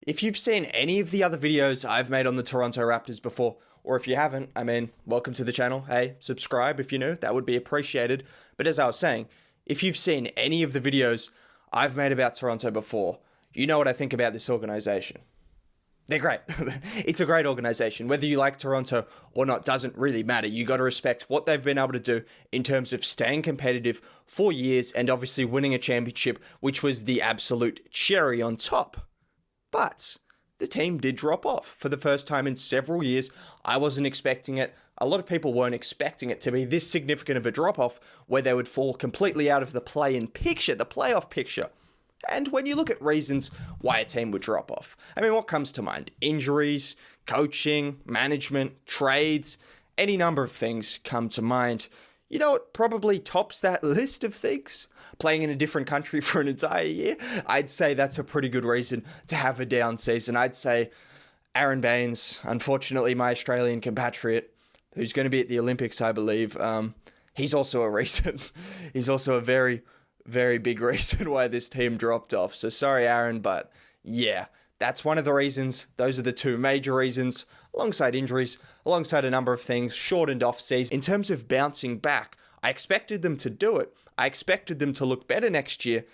If you've seen any of the other videos I've made on the Toronto Raptors before, or if you haven't, welcome to the channel. Hey, subscribe if you're new, that would be appreciated. But as I was saying, if you've seen any of the videos I've made about Toronto before, you know what I think about this organization. They're great. It's a great organization. Whether you like Toronto or not doesn't really matter. You got to respect what they've been able to do in terms of staying competitive for years and obviously winning a championship, which was the absolute cherry on top. But the team did drop off for the first time in several years. I wasn't expecting it. A lot of people weren't expecting it to be this significant of a drop-off where they would fall completely out of the play-in picture, the playoff picture. And when you look at reasons why a team would drop off, what comes to mind? Injuries, coaching, management, trades, any number of things come to mind. You know what probably tops that list of things? Playing in a different country for an entire year? I'd say that's a pretty good reason to have a down season. I'd say Aaron Baines, unfortunately my Australian compatriot, who's going to be at the Olympics, I believe, he's also a reason. He's also a very, very big reason why this team dropped off. So sorry, Aaron, but yeah, that's one of the reasons. Those are the two major reasons, alongside injuries, alongside a number of things, shortened off season. In terms of bouncing back, I expected them to do it. I expected them to look better next year,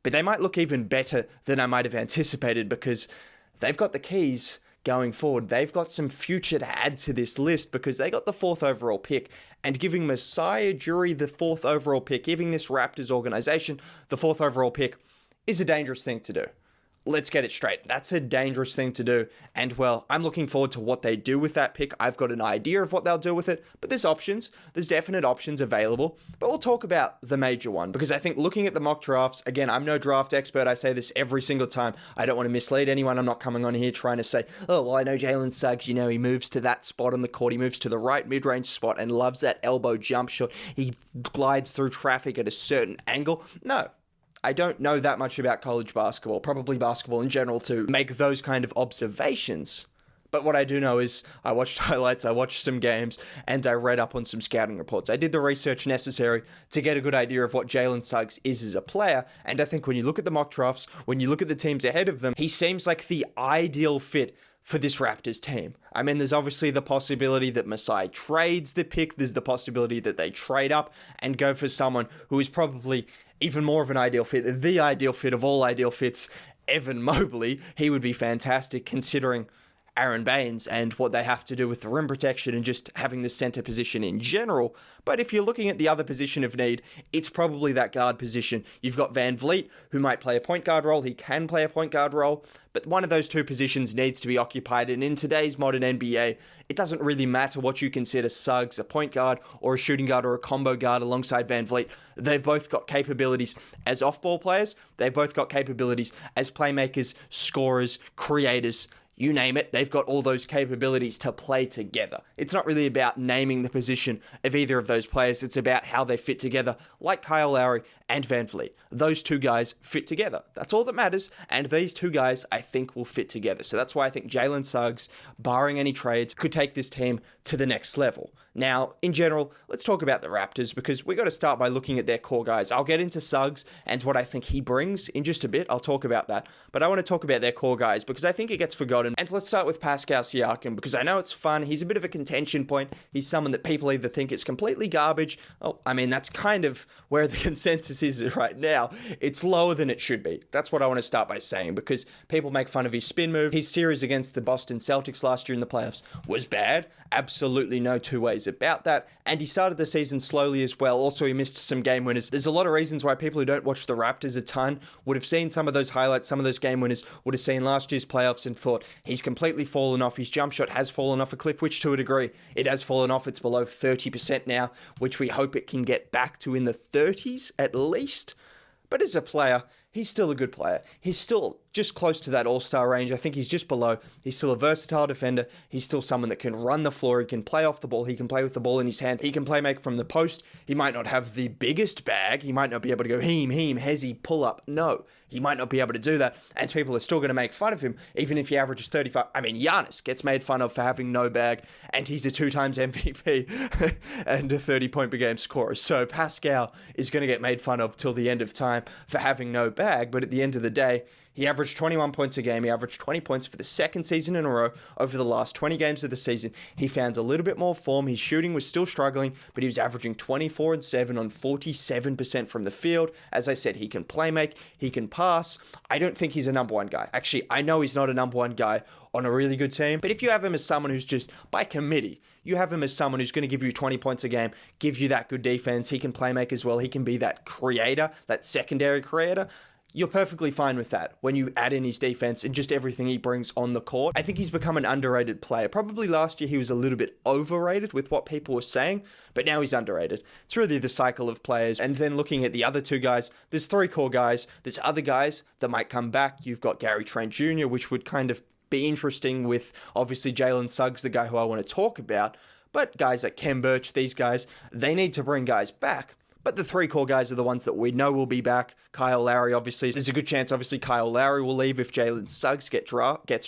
but they might look even better than I might have anticipated because they've got the keys going forward. They've got some future to add to this list because they got the 4th overall pick, and giving Masai Ujiri the 4th overall pick, giving this Raptors organization the 4th overall pick is a dangerous thing to do. Let's get it straight. That's a dangerous thing to do. And well, I'm looking forward to what they do with that pick. I've got an idea of what they'll do with it, but there's options. There's definite options available. But we'll talk about the major one because I think looking at the mock drafts, again, I'm no draft expert. I say this every single time. I don't want to mislead anyone. I'm not coming on here trying to say, oh, well, I know Jalen Suggs, he moves to that spot on the court. He moves to the right mid-range spot and loves that elbow jump shot. He glides through traffic at a certain angle. No. I don't know that much about college basketball, probably basketball in general, to make those kind of observations. But what I do know is I watched highlights, I watched some games, and I read up on some scouting reports. I did the research necessary to get a good idea of what Jalen Suggs is as a player, and I think when you look at the mock drafts, when you look at the teams ahead of them, he seems like the ideal fit for this Raptors team. There's obviously the possibility that Masai trades the pick. There's the possibility that they trade up and go for someone who is probably even more of an ideal fit, the ideal fit of all ideal fits, Evan Mobley. He would be fantastic considering Aaron Baines and what they have to do with the rim protection and just having the center position in general. But if you're looking at the other position of need, it's probably that guard position. You've got Van Vliet, who might play a point guard role. He can play a point guard role, but one of those two positions needs to be occupied. And in today's modern NBA, it doesn't really matter what you consider Suggs, a point guard or a shooting guard or a combo guard alongside Van Vliet. They've both got capabilities as off-ball players. They've both got capabilities as playmakers, scorers, creators. You name it, they've got all those capabilities to play together. It's not really about naming the position of either of those players. It's about how they fit together, like Kyle Lowry and Van Vliet. Those two guys fit together. That's all that matters, and these two guys, I think, will fit together. So that's why I think Jalen Suggs, barring any trades, could take this team to the next level. Now, in general, let's talk about the Raptors because we got to start by looking at their core guys. I'll get into Suggs and what I think he brings in just a bit. I'll talk about that. But I want to talk about their core guys because I think it gets forgotten. And let's start with Pascal Siakam because I know it's fun. He's a bit of a contention point. He's someone that people either think is completely garbage. That's kind of where the consensus is right now. It's lower than it should be. That's what I want to start by saying because people make fun of his spin move. His series against the Boston Celtics last year in the playoffs was bad. Absolutely no two ways about that. And he started the season slowly as well. Also, he missed some game winners. There's a lot of reasons why people who don't watch the Raptors a ton would have seen some of those highlights, some of those game winners, would have seen last year's playoffs and thought he's completely fallen off. His jump shot has fallen off a cliff, which to a degree it has fallen off. It's below 30% now, which we hope it can get back to in the 30s at least. But as a player, he's still a good player. He's still just close to that all-star range. I think he's just below. He's still a versatile defender. He's still someone that can run the floor. He can play off the ball. He can play with the ball in his hands. He can play make from the post. He might not have the biggest bag. He might not be able to go hezzy, pull up. No, he might not be able to do that. And people are still going to make fun of him, even if he averages 35. Giannis gets made fun of for having no bag, and he's a 2 times MVP and a 30-point per game scorer. So Pascal is going to get made fun of till the end of time for having no bag, but at the end of the day, He averaged 21 points a game. He averaged 20 points for the second season in a row over the last 20 games of the season. He found a little bit more form. His shooting was still struggling, but he was averaging 24 and 7 on 47% from the field. As I said, he can play make, he can pass. I don't think he's a number one guy. Actually, I know he's not a number one guy on a really good team, but if you have him as someone who's just by committee, you have him as someone who's going to give you 20 points a game, give you that good defense, he can play make as well, he can be that creator, that secondary creator, you're perfectly fine with that when you add in his defense and just everything he brings on the court. I think he's become an underrated player. Probably last year he was a little bit overrated with what people were saying, but now he's underrated. It's really the cycle of players. And then looking at the other two guys, there's three core guys. There's other guys that might come back. You've got Gary Trent Jr., which would kind of be interesting with obviously Jalen Suggs, the guy who I want to talk about. But guys like Kem Birch, these guys, they need to bring guys back. But the three core guys are the ones that we know will be back. Kyle Lowry, obviously. There's a good chance, obviously, Kyle Lowry will leave if Jalen Suggs gets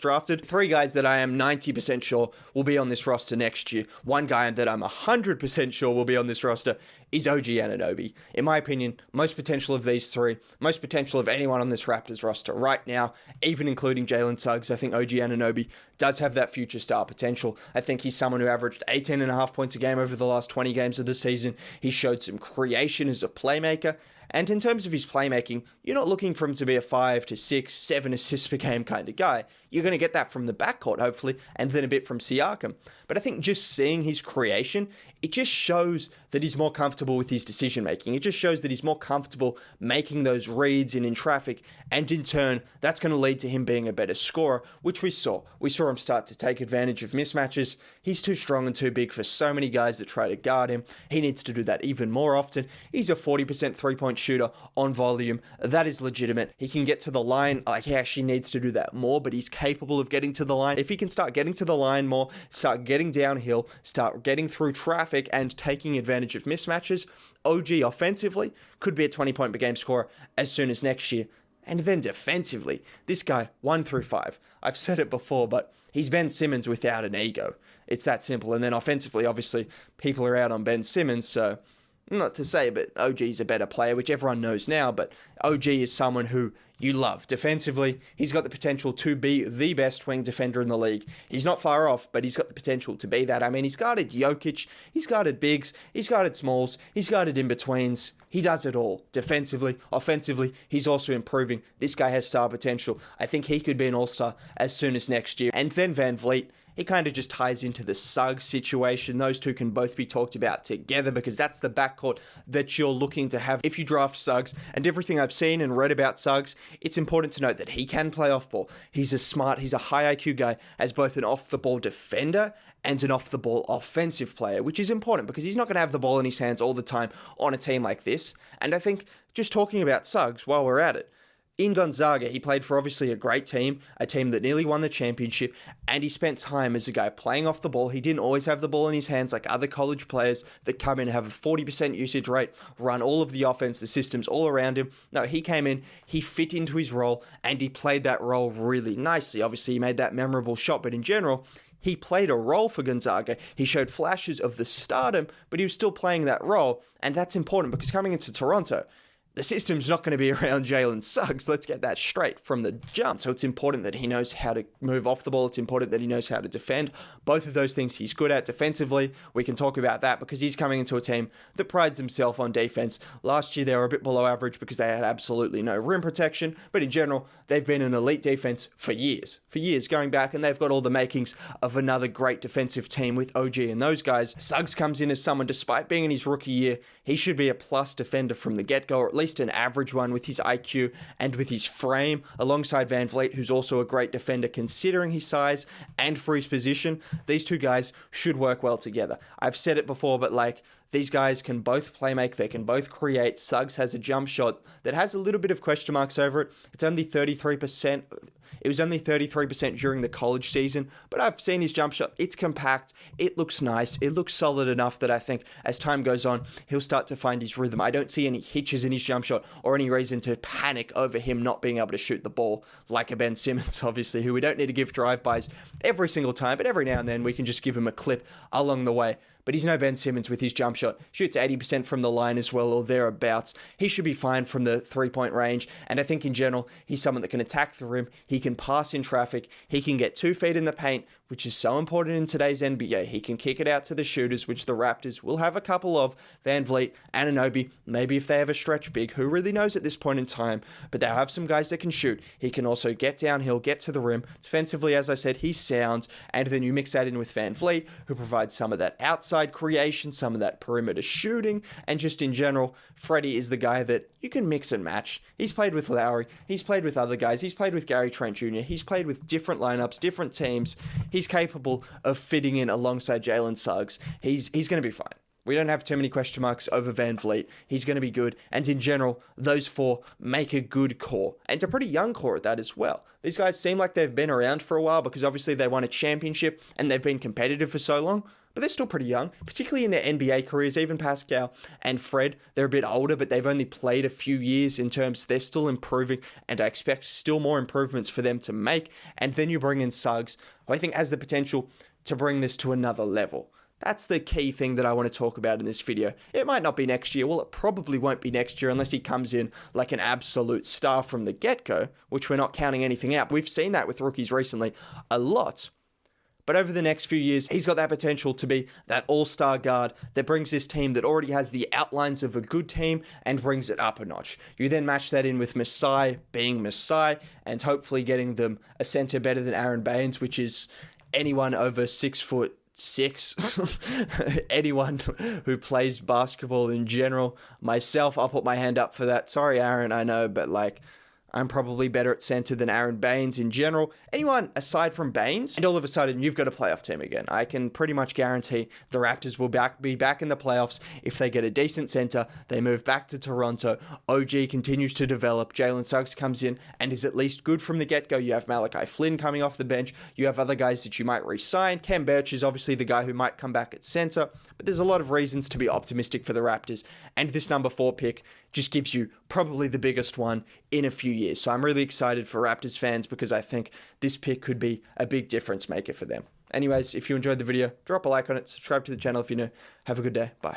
drafted. Three guys that I am 90% sure will be on this roster next year. One guy that I'm 100% sure will be on this roster is OG Anunoby. In my opinion, most potential of these three, most potential of anyone on this Raptors roster right now, even including Jalen Suggs. I think OG Anunoby does have that future star potential. I think he's someone who averaged 18.5 points a game over the last 20 games of the season. He showed some creation as a playmaker. And in terms of his playmaking, you're not looking for him to be a 5 to 6, 7 assists per game kind of guy. You're going to get that from the backcourt, hopefully, and then a bit from Siakam. But I think just seeing his creation, it just shows that he's more comfortable with his decision-making. It just shows that he's more comfortable making those reads in traffic, and in turn, that's going to lead to him being a better scorer, which we saw. We saw him start to take advantage of mismatches. He's too strong and too big for so many guys that try to guard him. He needs to do that even more often. He's a 40% three-point shooter on volume. That is legitimate. He can get to the line. He actually needs to do that more, but he's capable of getting to the line. If he can start getting to the line more, start getting downhill, start getting through traffic and taking advantage of mismatches, OG offensively could be a 20-point per game scorer as soon as next year. And then defensively, this guy, 1 through 5. I've said it before, but he's Ben Simmons without an ego. It's that simple. And then offensively, obviously, people are out on Ben Simmons, so not to say, but OG's a better player, which everyone knows now, but OG is someone who you love. Defensively, he's got the potential to be the best wing defender in the league. He's not far off, but he's got the potential to be that. I mean, he's guarded Jokic, he's guarded bigs, he's guarded smalls, he's guarded in-betweens. He does it all. Defensively, offensively, he's also improving. This guy has star potential. I think he could be an all-star as soon as next year. And then Van Vliet, it kind of just ties into the Suggs situation. Those two can both be talked about together because that's the backcourt that you're looking to have if you draft Suggs. And everything I've seen and read about Suggs, it's important to note that he can play off ball. He's a high IQ guy as both an off-the-ball defender and an off-the-ball offensive player, which is important because he's not going to have the ball in his hands all the time on a team like this. And I think just talking about Suggs while we're at it, in Gonzaga, he played for obviously a great team, a team that nearly won the championship, and he spent time as a guy playing off the ball. He didn't always have the ball in his hands like other college players that come in and have a 40% usage rate, run all of the offense, the systems all around him. No, he came in, he fit into his role, and he played that role really nicely. Obviously, he made that memorable shot, but in general, he played a role for Gonzaga. He showed flashes of the stardom, but he was still playing that role, and that's important because coming into Toronto, the system's not going to be around Jalen Suggs. Let's get that straight from the jump. So it's important that he knows how to move off the ball. It's important that he knows how to defend. Both of those things he's good at defensively. We can talk about that because he's coming into a team that prides himself on defense. Last year, they were a bit below average because they had absolutely no rim protection. But in general, they've been an elite defense for years going back, and they've got all the makings of another great defensive team with OG and those guys. Suggs comes in as someone, despite being in his rookie year, he should be a plus defender from the get-go, or at least an average one with his IQ and with his frame, alongside Van Vliet, who's also a great defender considering his size and for his position. These two guys should work well together. I've said it before, but these guys can both play make, they can both create. Suggs has a jump shot that has a little bit of question marks over it. It's only 33%. It was only 33% during the college season, but I've seen his jump shot. It's compact. It looks nice. It looks solid enough that I think as time goes on, he'll start to find his rhythm. I don't see any hitches in his jump shot or any reason to panic over him not being able to shoot the ball like a Ben Simmons, obviously, who we don't need to give drive-bys every single time, but every now and then we can just give him a clip along the way. but he's no Ben Simmons with his jump shot. Shoots 80% from the line as well, or thereabouts. He should be fine from the three-point range, and I think in general, he's someone that can attack the rim, he can pass in traffic, he can get 2 feet in the paint, which is so important in today's NBA. He can kick it out to the shooters, which the Raptors will have a couple of. Van Vliet, Anunoby, maybe if they have a stretch big, who really knows at this point in time, but they'll have some guys that can shoot. He can also get downhill, get to the rim. Defensively, as I said, he's sound, and then you mix that in with Van Vliet, who provides some of that outside creation, some of that perimeter shooting, and just in general, Freddie is the guy that you can mix and match. He's played with Lowry, he's played with other guys, he's played with Gary Trent Jr., he's played with different lineups, different teams. He's capable of fitting in alongside Jalen Suggs. He's going to be fine. We don't have too many question marks over Van Vliet. He's going to be good. And in general, those 4 make a good core. And it's a pretty young core at that as well. These guys seem like they've been around for a while because obviously they won a championship and they've been competitive for so long. But they're still pretty young, particularly in their NBA careers. Even Pascal and Fred, they're a bit older, but they've only played a few years in terms they're still improving, and I expect still more improvements for them to make. And then you bring in Suggs, who I think has the potential to bring this to another level. That's the key thing that I want to talk about in this video. It might not be next year. Well, it probably won't be next year unless he comes in like an absolute star from the get-go, which we're not counting anything out. We've seen that with rookies recently a lot. But over the next few years, he's got that potential to be that all-star guard that brings this team that already has the outlines of a good team and brings it up a notch. You then match that in with Masai being Masai and hopefully getting them a center better than Aaron Baines, which is anyone over 6'6". Anyone who plays basketball in general. Myself, I'll put my hand up for that. Sorry, Aaron, I know, but like, I'm probably better at center than Aaron Baines in general. Anyone aside from Baines, and all of a sudden you've got a playoff team again. I can pretty much guarantee the Raptors will be back in the playoffs if they get a decent center. They move back to Toronto. OG continues to develop. Jalen Suggs comes in and is at least good from the get-go. You have Malachi Flynn coming off the bench. You have other guys that you might re-sign. Kem Birch is obviously the guy who might come back at center. But there's a lot of reasons to be optimistic for the Raptors. And this number 4 pick just gives you probably the biggest one in a few years. So I'm really excited for Raptors fans because I think this pick could be a big difference maker for them. Anyways, if you enjoyed the video, drop a like on it, subscribe to the channel if you're new. Have a good day. Bye.